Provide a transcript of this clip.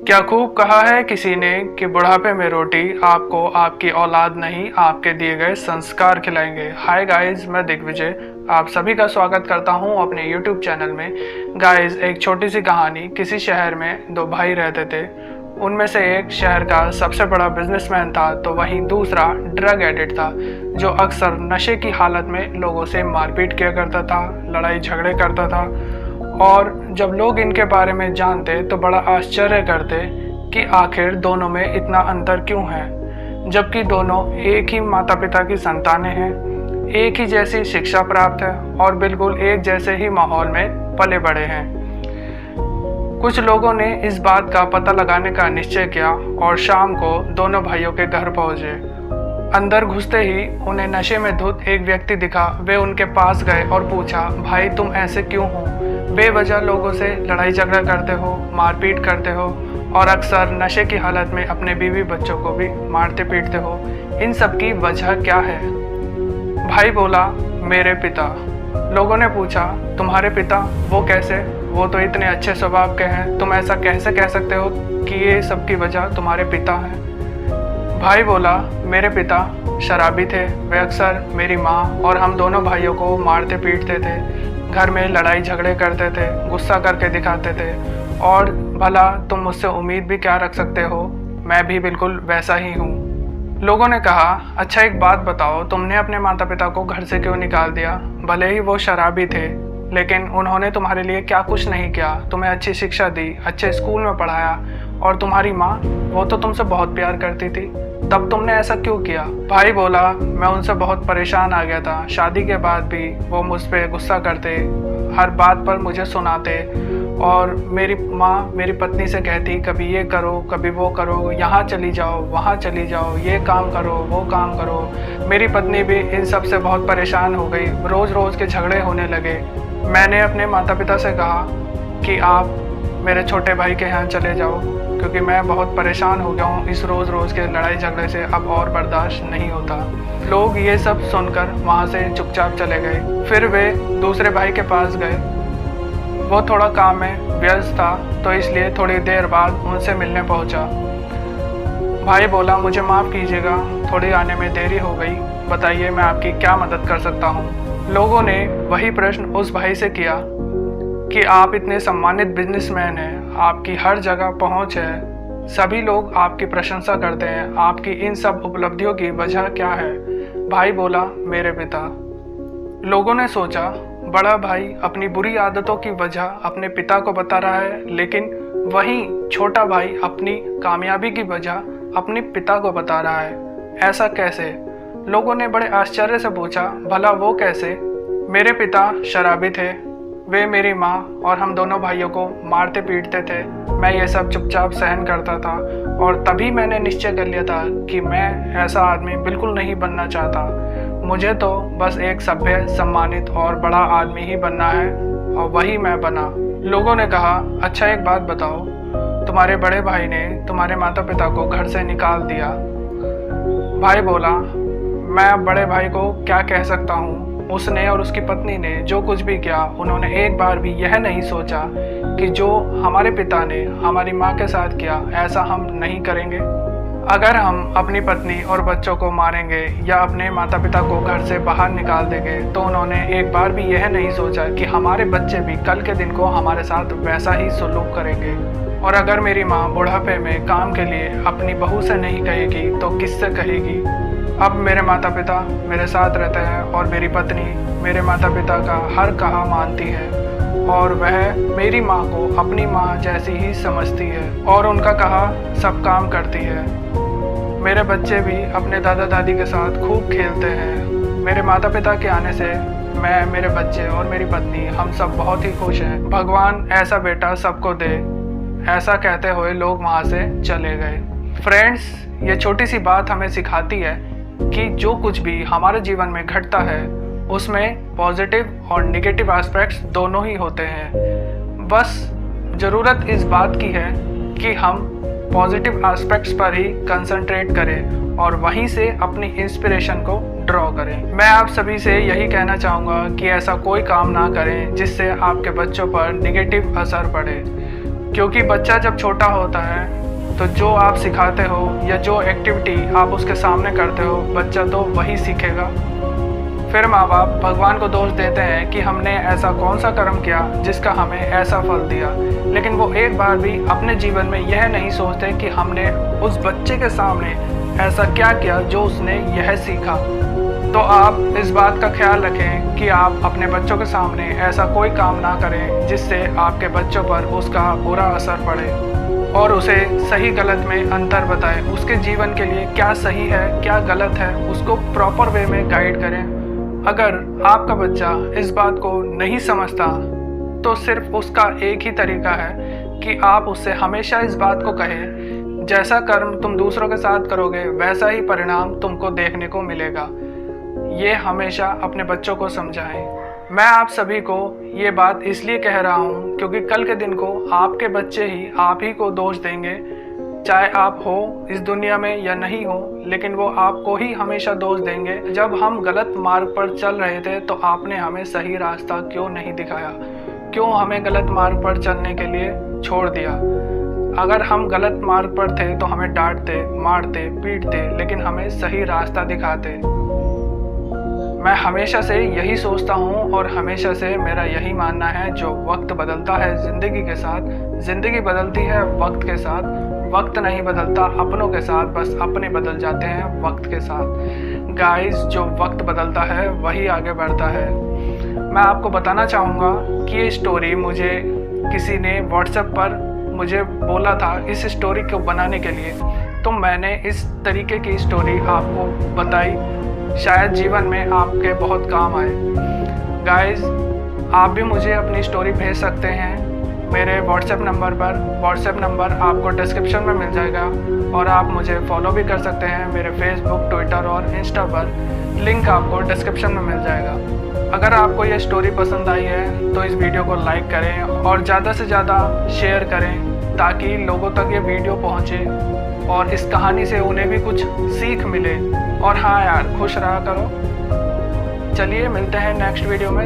क्या खूब कहा है किसी ने कि बुढ़ापे में रोटी आपको आपकी औलाद नहीं आपके दिए गए संस्कार खिलाएंगे। हाय गाइस, मैं दिग्विजय आप सभी का स्वागत करता हूं अपने YouTube चैनल में। गाइस, एक छोटी सी कहानी। किसी शहर में दो भाई रहते थे। उनमें से एक शहर का सबसे बड़ा बिजनेसमैन था तो वहीं दूसरा ड्रग एडिक्ट था, जो अक्सर नशे की हालत में लोगों से मारपीट किया करता था, लड़ाई झगड़े करता था। और जब लोग इनके बारे में जानते तो बड़ा आश्चर्य करते कि आखिर दोनों में इतना अंतर क्यों है, जबकि दोनों एक ही माता पिता की संतानें हैं, एक ही जैसी शिक्षा प्राप्त है और बिल्कुल एक जैसे ही माहौल में पले बड़े हैं। कुछ लोगों ने इस बात का पता लगाने का निश्चय किया और शाम को दोनों भाइयों के घर पहुंचे। अंदर घुसते ही उन्हें नशे में धुत एक व्यक्ति दिखा। वे उनके पास गए और पूछा, भाई तुम ऐसे क्यों हो? बेवजह लोगों से लड़ाई झगड़ा करते हो, मारपीट करते हो और अक्सर नशे की हालत में अपने बीवी बच्चों को भी मारते पीटते हो। इन सब की वजह क्या है? भाई बोला, मेरे पिता। लोगों ने पूछा, तुम्हारे पिता? वो कैसे? वो तो इतने अच्छे स्वभाव के हैं, तुम ऐसा कैसे कह सकते हो कि ये सब की वजह तुम्हारे पिता हैं? भाई बोला, मेरे पिता शराबी थे। वे अक्सर मेरी माँ और हम दोनों भाइयों को मारते पीटते थे, घर में लड़ाई झगड़े करते थे, गुस्सा करके दिखाते थे। और भला तुम मुझसे उम्मीद भी क्या रख सकते हो? मैं भी बिल्कुल वैसा ही हूँ। लोगों ने कहा, अच्छा एक बात बताओ, तुमने अपने माता पिता को घर से क्यों निकाल दिया? भले ही वो शराबी थे, लेकिन उन्होंने तुम्हारे लिए क्या कुछ नहीं किया। तुम्हें अच्छी शिक्षा दी, अच्छे स्कूल में पढ़ाया और तुम्हारी माँ, वो तो तुमसे बहुत प्यार करती थी, तब तुमने ऐसा क्यों किया? भाई बोला, मैं उनसे बहुत परेशान आ गया था। शादी के बाद भी वो मुझ पर गुस्सा करते, हर बात पर मुझे सुनाते और मेरी माँ मेरी पत्नी से कहती, कभी ये करो कभी वो करो, यहाँ चली जाओ वहाँ चली जाओ, ये काम करो वो काम करो। मेरी पत्नी भी इन सब से बहुत परेशान हो गई, रोज़ रोज़ के झगड़े होने लगे। मैंने अपने माता पिता से कहा कि आप मेरे छोटे भाई के यहाँ चले जाओ, क्योंकि मैं बहुत परेशान हो गया हूँ इस रोज़ रोज़ के लड़ाई झगड़े से, अब और बर्दाश्त नहीं होता। लोग ये सब सुनकर वहाँ से चुपचाप चले गए। फिर वे दूसरे भाई के पास गए। वो थोड़ा काम में व्यस्त था तो इसलिए थोड़ी देर बाद उनसे मिलने पहुँचा। भाई बोला, मुझे माफ़ कीजिएगा, थोड़ी आने में देरी हो गई, बताइए मैं आपकी क्या मदद कर सकता हूँ? लोगों ने वही प्रश्न उस भाई से किया कि आप इतने सम्मानित बिजनेसमैन हैं, आपकी हर जगह पहुंच है, सभी लोग आपकी प्रशंसा करते हैं, आपकी इन सब उपलब्धियों की वजह क्या है? भाई बोला, मेरे पिता। लोगों ने सोचा, बड़ा भाई अपनी बुरी आदतों की वजह अपने पिता को बता रहा है, लेकिन वहीं छोटा भाई अपनी कामयाबी की वजह अपने पिता को बता रहा है। ऐसा कैसे? लोगों ने बड़े आश्चर्य से पूछा, भला वो कैसे? मेरे पिता शराबी थे, वे मेरी माँ और हम दोनों भाइयों को मारते पीटते थे। मैं ये सब चुपचाप सहन करता था और तभी मैंने निश्चय कर लिया था कि मैं ऐसा आदमी बिल्कुल नहीं बनना चाहता। मुझे तो बस एक सभ्य, सम्मानित और बड़ा आदमी ही बनना है और वही मैं बना। लोगों ने कहा, अच्छा एक बात बताओ, तुम्हारे बड़े भाई ने तुम्हारे माता पिता को घर से निकाल दिया। भाई बोला, मैं अब बड़े भाई को क्या कह सकता हूँ? उसने और उसकी पत्नी ने जो कुछ भी किया, उन्होंने एक बार भी यह नहीं सोचा कि जो हमारे पिता ने हमारी माँ के साथ किया, ऐसा हम नहीं करेंगे। अगर हम अपनी पत्नी और बच्चों को मारेंगे या अपने माता पिता को घर से बाहर निकाल देंगे, तो उन्होंने एक बार भी यह नहीं सोचा कि हमारे बच्चे भी कल के दिन को हमारे साथ वैसा ही सलूक करेंगे। और अगर मेरी माँ बुढ़ापे में काम के लिए अपनी बहू से नहीं कहेगी तो किससे कहेगी? अब मेरे माता पिता मेरे साथ रहते हैं और मेरी पत्नी मेरे माता पिता का हर कहा मानती है और वह मेरी माँ को अपनी माँ जैसी ही समझती है और उनका कहा सब काम करती है। मेरे बच्चे भी अपने दादा दादी के साथ खूब खेलते हैं। मेरे माता पिता के आने से मैं, मेरे बच्चे और मेरी पत्नी, हम सब बहुत ही खुश हैं। भगवान ऐसा बेटा सबको दे। ऐसा कहते हुए लोग वहाँ से चले गए। फ्रेंड्स, ये छोटी सी बात हमें सिखाती है कि जो कुछ भी हमारे जीवन में घटता है उसमें पॉजिटिव और नेगेटिव एस्पेक्ट्स दोनों ही होते हैं। बस ज़रूरत इस बात की है कि हम पॉजिटिव एस्पेक्ट्स पर ही कंसंट्रेट करें और वहीं से अपनी इंस्पिरेशन को ड्रॉ करें। मैं आप सभी से यही कहना चाहूँगा कि ऐसा कोई काम ना करें जिससे आपके बच्चों पर नेगेटिव असर पड़े, क्योंकि बच्चा जब छोटा होता है तो जो आप सिखाते हो या जो एक्टिविटी आप उसके सामने करते हो, बच्चा तो वही सीखेगा। फिर माँ बाप भगवान को दोष देते हैं कि हमने ऐसा कौन सा कर्म किया जिसका हमें ऐसा फल दिया, लेकिन वो एक बार भी अपने जीवन में यह नहीं सोचते कि हमने उस बच्चे के सामने ऐसा क्या किया जो उसने यह सीखा। तो आप इस बात का ख्याल रखें कि आप अपने बच्चों के सामने ऐसा कोई काम ना करें जिससे आपके बच्चों पर उसका बुरा असर पड़े, और उसे सही गलत में अंतर बताएं। उसके जीवन के लिए क्या सही है क्या गलत है उसको प्रॉपर वे में गाइड करें। अगर आपका बच्चा इस बात को नहीं समझता तो सिर्फ उसका एक ही तरीका है कि आप उससे हमेशा इस बात को कहें, जैसा कर्म तुम दूसरों के साथ करोगे वैसा ही परिणाम तुमको देखने को मिलेगा। ये हमेशा अपने बच्चों को समझाएं। मैं आप सभी को ये बात इसलिए कह रहा हूँ क्योंकि कल के दिन को आपके बच्चे ही आप ही को दोष देंगे, चाहे आप हो इस दुनिया में या नहीं हो, लेकिन वो आपको ही हमेशा दोष देंगे। जब हम गलत मार्ग पर चल रहे थे तो आपने हमें सही रास्ता क्यों नहीं दिखाया, क्यों हमें गलत मार्ग पर चलने के लिए छोड़ दिया। अगर हम गलत मार्ग पर थे तो हमें डांटते, मारते, पीटते, लेकिन हमें सही रास्ता दिखाते। मैं हमेशा से यही सोचता हूँ और हमेशा से मेरा यही मानना है, जो वक्त बदलता है ज़िंदगी के साथ, ज़िंदगी बदलती है वक्त के साथ, वक्त नहीं बदलता अपनों के साथ, बस अपने बदल जाते हैं वक्त के साथ। गाइस, जो वक्त बदलता है वही आगे बढ़ता है। मैं आपको बताना चाहूँगा कि ये स्टोरी मुझे किसी ने व्हाट्सएप पर मुझे बोला था इस स्टोरी को बनाने के लिए, तो मैंने इस तरीके की स्टोरी आपको बताई, शायद जीवन में आपके बहुत काम आए। गाइस, आप भी मुझे अपनी स्टोरी भेज सकते हैं मेरे व्हाट्सएप नंबर पर। व्हाट्सएप नंबर आपको डिस्क्रिप्शन में मिल जाएगा, और आप मुझे फॉलो भी कर सकते हैं मेरे फेसबुक, ट्विटर और इंस्टा पर। लिंक आपको डिस्क्रिप्शन में मिल जाएगा। अगर आपको ये स्टोरी पसंद आई है तो इस वीडियो को लाइक करें और ज़्यादा से ज़्यादा शेयर करें ताकि लोगों तक ये वीडियो पहुँचे और इस कहानी से उन्हें भी कुछ सीख मिले। और हाँ यार, खुश रहा करो। चलिए मिलते हैं नेक्स्ट वीडियो में।